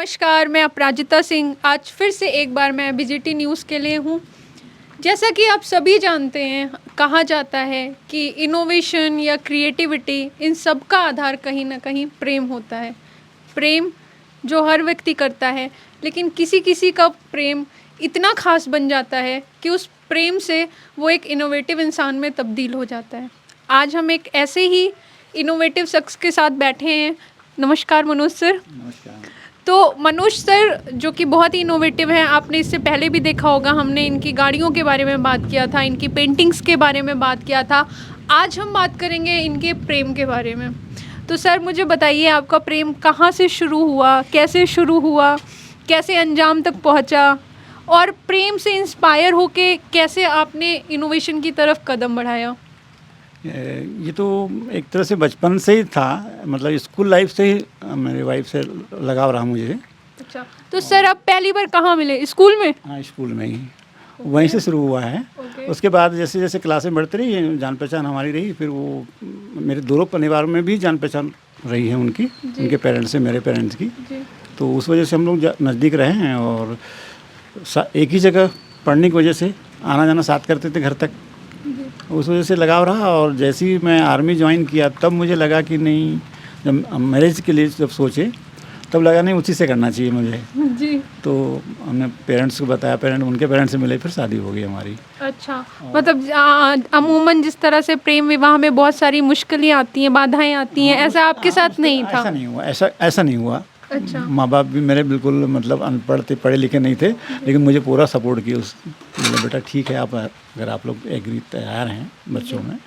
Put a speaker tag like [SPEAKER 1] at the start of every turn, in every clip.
[SPEAKER 1] नमस्कार, मैं अपराजिता सिंह। आज फिर से एक बार मैं बीजीटी न्यूज़ के लिए हूँ। जैसा कि आप सभी जानते हैं, कहा जाता है कि इनोवेशन या क्रिएटिविटी इन सब का आधार कहीं ना कहीं प्रेम होता है। प्रेम जो हर व्यक्ति करता है, लेकिन किसी किसी का प्रेम इतना खास बन जाता है कि उस प्रेम से वो एक इनोवेटिव इंसान में तब्दील हो जाता है। आज हम एक ऐसे ही इनोवेटिव शख्स के साथ बैठे हैं। नमस्कार मनोज सर।
[SPEAKER 2] नमस्कार।
[SPEAKER 1] तो मनोज सर जो कि बहुत ही इनोवेटिव हैं, आपने इससे पहले भी देखा होगा, हमने इनकी गाड़ियों के बारे में बात किया था, इनकी पेंटिंग्स के बारे में बात किया था। आज हम बात करेंगे इनके प्रेम के बारे में। तो सर मुझे बताइए, आपका प्रेम कहाँ से शुरू हुआ, कैसे शुरू हुआ, कैसे अंजाम तक पहुँचा, और प्रेम से इंस्पायर होके कैसे आपने इनोवेशन की तरफ कदम बढ़ाया?
[SPEAKER 2] ये तो एक तरह से बचपन से ही था, मतलब स्कूल लाइफ से ही मेरी वाइफ से लगाव रहा मुझे।
[SPEAKER 1] अच्छा, तो सर आप पहली बार कहाँ मिले? स्कूल में?
[SPEAKER 2] हाँ, स्कूल में ही वहीं से शुरू हुआ है। उसके बाद जैसे जैसे क्लासें बढ़ती रही, जान पहचान हमारी रही, फिर वो मेरे दोनों परिवार में भी जान पहचान रही है उनकी, उनके पेरेंट्स से मेरे पेरेंट्स की। तो उस वजह से हम लोग नज़दीक रहे हैं और एक ही जगह पढ़ने की वजह से आना जाना साथ करते थे घर तक। उस वजह से लगाव रहा। और जैसे ही मैं आर्मी ज्वाइन किया तब मुझे लगा कि नहीं, जब मैरिज के लिए जब सोचे तब लगा नहीं उसी से करना चाहिए मुझे
[SPEAKER 1] जी।
[SPEAKER 2] तो हमने पेरेंट्स को बताया, उनके पेरेंट्स से मिले, फिर शादी हो गई हमारी।
[SPEAKER 1] अच्छा, मतलब अमूमन जिस तरह से प्रेम विवाह में बहुत सारी मुश्किलें आती हैं, बाधाएं आती हैं, ऐसा आपके साथ नहीं था?
[SPEAKER 2] ऐसा नहीं हुआ, ऐसा नहीं हुआ।
[SPEAKER 1] अच्छा।
[SPEAKER 2] माँ बाप भी मेरे बिल्कुल मतलब अनपढ़ थे, पढ़े लिखे नहीं थे, लेकिन मुझे पूरा सपोर्ट किया। बोले बेटा ठीक है, आप अगर आप लोग एग्री तैयार हैं, बच्चों में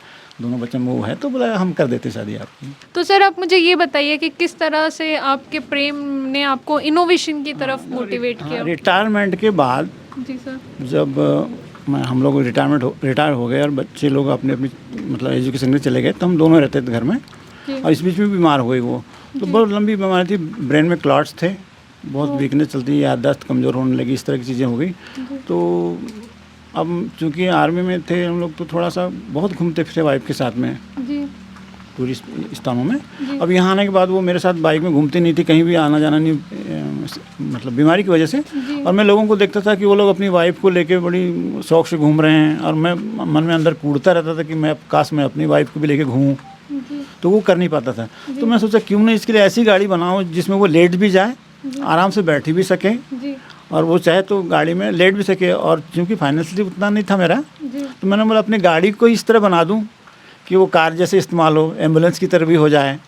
[SPEAKER 2] दोनों बच्चों में वो है तो बोला हम कर देते शादी आपकी।
[SPEAKER 1] तो सर आप मुझे ये बताइए कि किस तरह से आपके प्रेम ने आपको इनोवेशन की तरफ मोटिवेट किया?
[SPEAKER 2] रिटायरमेंट के बाद
[SPEAKER 1] जी सर।
[SPEAKER 2] जब हम लोग रिटायर हो गए और बच्चे लोग अपने अपनी मतलब एजुकेशन में चले गए, तो हम दोनों रहते थे घर में। और इस बीच में बीमार हो गई वो, तो बहुत लंबी बीमारी थी, ब्रेन में क्लॉट्स थे, बहुत वीकनेस चलती, याददाश्त कमज़ोर होने लगी, इस तरह की चीज़ें हो गई। तो अब चूँकि आर्मी में थे हम लोग, तो थोड़ा सा बहुत घूमते फिरे वाइफ के साथ में टूरिस्ट स्थानों में। अब यहाँ आने के बाद वो मेरे साथ बाइक में घूमती नहीं थी, कहीं भी आना जाना नहीं, मतलब बीमारी की वजह से। और मैं लोगों को देखता था कि वो लोग अपनी वाइफ को लेके बड़ी शौक से घूम रहे हैं, और मैं मन में अंदर कूदता रहता था कि मैं काश मैं अपनी वाइफ को भी लेके घूमूँ, तो वो कर नहीं पाता था। तो मैं सोचा क्यों ना इसके लिए ऐसी गाड़ी बनाऊँ जिसमें वो लेट भी जाए, आराम से बैठ भी सके, और वो चाहे तो गाड़ी में लेट भी सके। और क्योंकि फाइनेंशियली उतना नहीं था मेरा, तो मैंने बोला अपनी गाड़ी को इस तरह बना दूं कि वो कार जैसे इस्तेमाल हो, एम्बुलेंस की तरह भी हो जाए।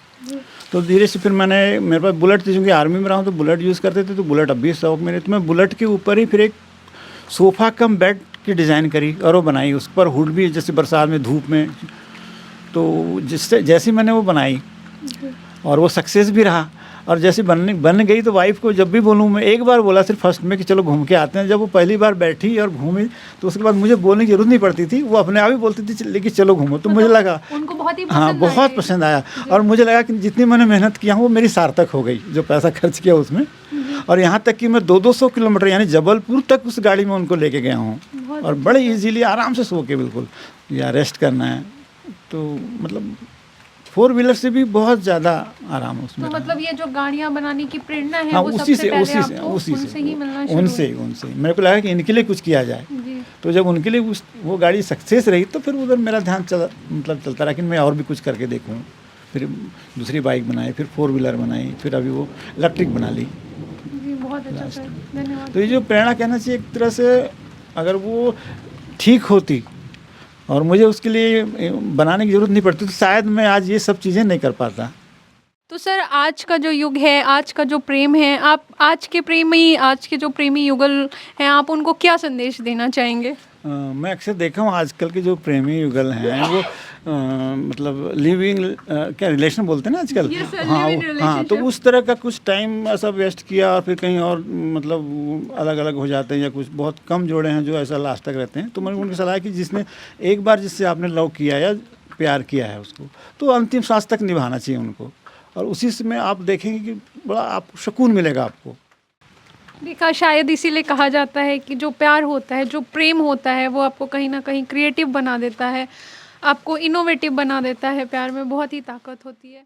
[SPEAKER 2] तो धीरे से फिर मेरे पास बुलेट थी, क्योंकि आर्मी में रहा हूँ तो बुलेट यूज़ करते थे, तो बुलेट अब भी शौक मेरे। तो मैं बुलेट के ऊपर ही फिर एक सोफ़ा कम बेड की डिज़ाइन करी और वो बनाई, उस पर हुड भी, जैसे बरसात में धूप में। तो जैसे मैंने वो बनाई और वो सक्सेस भी रहा, और जैसे बन गई, तो वाइफ को जब भी बोलूँ, मैं एक बार बोला सिर्फ फर्स्ट में कि चलो घूम के आते हैं। जब वो पहली बार बैठी और घूमी, तो उसके बाद मुझे बोलने की जरूरत नहीं पड़ती थी, वो अपने आप ही बोलती थी लेकिन चलो घूमो। तो मुझे लगा
[SPEAKER 1] उनको बहुत ही
[SPEAKER 2] हाँ, बहुत पसंद आया। और मुझे लगा कि जितनी मैंने मेहनत किया वो मेरी सार्थक हो गई, जो पैसा खर्च किया उसमें। और यहाँ तक कि मैं 200 किलोमीटर यानी जबलपुर तक उस गाड़ी में उनको लेके गया हूँ, और बड़े ईजीली आराम से सो के, बिल्कुल, या रेस्ट करना है तो मतलब 4 व्हीलर से भी बहुत ज़्यादा आराम है उसमें।
[SPEAKER 1] तो मतलब ये जो गाड़ियाँ बनाने की प्रेरणा है,
[SPEAKER 2] हाँ,
[SPEAKER 1] वो
[SPEAKER 2] उसी
[SPEAKER 1] सबसे
[SPEAKER 2] से
[SPEAKER 1] पहले आपको उनसे ही मिलना शुरू हुआ?
[SPEAKER 2] उनसे मेरे को लगा कि इनके लिए कुछ किया जाए। तो जब उनके लिए वो गाड़ी सक्सेस रही, तो फिर उधर मेरा ध्यान चलता रहा कि मैं और भी कुछ करके देखूँ। फिर दूसरी बाइक बनाई, फिर 4 व्हीलर बनाई, फिर अभी वो इलेक्ट्रिक बना ली।
[SPEAKER 1] जी, बहुत अच्छा सर, धन्यवाद।
[SPEAKER 2] तो ये जो प्रेरणा कहना चाहिए, एक तरह से अगर वो ठीक होती और मुझे उसके लिए बनाने की ज़रूरत नहीं पड़ती, तो शायद मैं आज ये सब चीज़ें नहीं कर पाता।
[SPEAKER 1] तो सर आज का जो युग है, आज का जो प्रेम है, आप आज के जो प्रेमी युगल हैं, आप उनको क्या संदेश देना चाहेंगे?
[SPEAKER 2] मैं अक्सर देखा हूँ आजकल के जो प्रेमी युगल हैं, वो मतलब लिविंग क्या रिलेशन बोलते हैं ना आजकल।
[SPEAKER 1] Yes, sir,
[SPEAKER 2] हाँ
[SPEAKER 1] live-in
[SPEAKER 2] हाँ, तो
[SPEAKER 1] relationship।
[SPEAKER 2] उस तरह का कुछ टाइम ऐसा वेस्ट किया, और फिर कहीं और मतलब अलग अलग हो जाते हैं, या कुछ बहुत कम जोड़े हैं जो ऐसा लास्ट तक रहते हैं। तो मैंने उनकी सलाह है कि जिसने एक बार जिससे आपने लव किया या प्यार किया है उसको, तो अंतिम सांस तक निभाना चाहिए उनको, और उसी में आप देखेंगे कि बड़ा आपको सुकून मिलेगा आपको।
[SPEAKER 1] देखा, शायद इसीलिए कहा जाता है कि जो प्यार होता है, जो प्रेम होता है, वो आपको कहीं ना कहीं क्रिएटिव बना देता है, आपको इनोवेटिव बना देता है। प्यार में बहुत ही ताकत होती है।